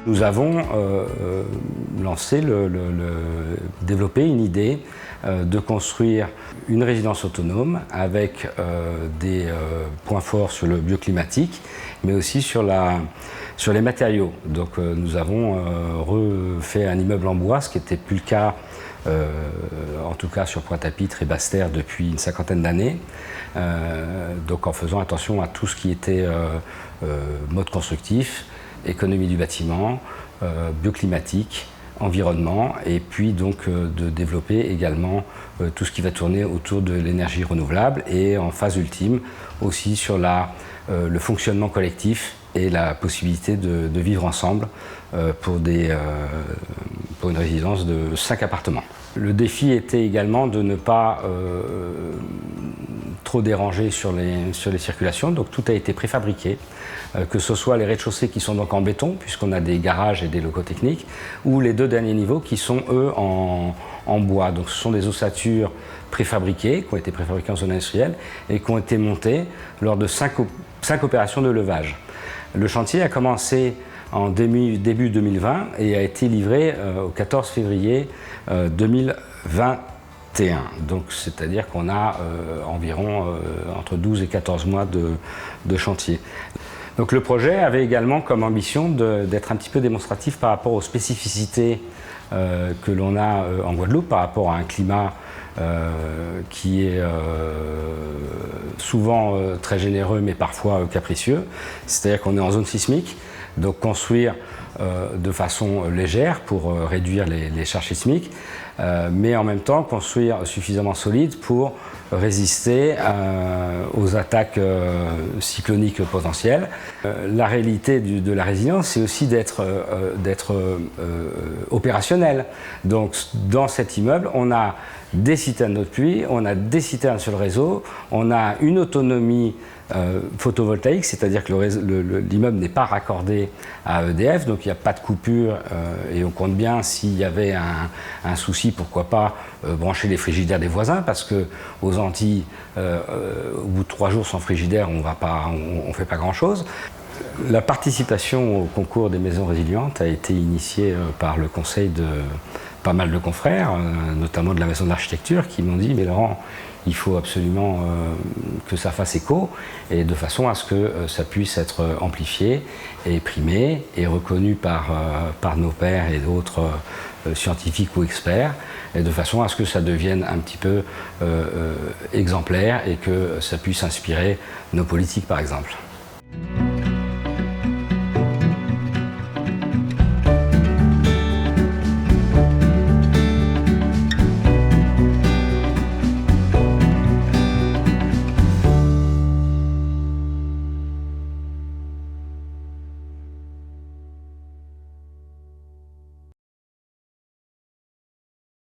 Nous avons développé une idée de construire une résidence autonome avec des points forts sur le bioclimatique, mais aussi sur les matériaux. Donc nous avons refait un immeuble en bois, ce qui n'était plus le cas, en tout cas sur Pointe-à-Pitre et Basse-Terre depuis une cinquantaine d'années. Donc en faisant attention à tout ce qui était mode constructif, économie du bâtiment, bioclimatique, environnement, et puis donc de développer également tout ce qui va tourner autour de l'énergie renouvelable et en phase ultime aussi sur le fonctionnement collectif et la possibilité de vivre ensemble pour une résidence de 5 appartements. Le défi était également de ne pas trop déranger sur les circulations, donc tout a été préfabriqué, que ce soit les rez-de-chaussée qui sont donc en béton, puisqu'on a des garages et des locaux techniques, ou les 2 derniers niveaux qui sont eux en bois. Donc ce sont des ossatures préfabriquées, qui ont été préfabriquées en zone industrielle et qui ont été montées lors de 5 opérations de levage. Le chantier a commencé en début 2020 et a été livré au 14 février 2021. Donc c'est-à-dire qu'on a environ entre 12 et 14 mois de chantier. Donc le projet avait également comme ambition d'être un petit peu démonstratif par rapport aux spécificités que l'on a en Guadeloupe, par rapport à un climat qui est souvent très généreux mais parfois capricieux. C'est-à-dire qu'on est en zone sismique, donc construire de façon légère pour réduire les charges sismiques, mais en même temps construire suffisamment solide pour résister aux attaques cycloniques potentielles. La réalité de la résilience, c'est aussi d'être opérationnel. Donc dans cet immeuble, on a des citernes d'eau de pluie, on a des citernes sur le réseau, on a une autonomie photovoltaïque, c'est-à-dire que l'immeuble n'est pas raccordé à EDF, donc il n'y a pas de coupure et on compte bien s'il y avait un souci, pourquoi pas brancher les frigidaires des voisins, parce qu'aux Antilles, au bout de 3 jours sans frigidaire, on ne fait pas grand-chose. La participation au concours des maisons résilientes a été initiée par le conseil de pas mal de confrères, notamment de la maison d'architecture, qui m'ont dit « mais Laurent, il faut absolument que ça fasse écho et de façon à ce que ça puisse être amplifié et primé et reconnu par nos pairs et d'autres scientifiques ou experts, et de façon à ce que ça devienne un petit peu exemplaire et que ça puisse inspirer nos politiques par exemple. »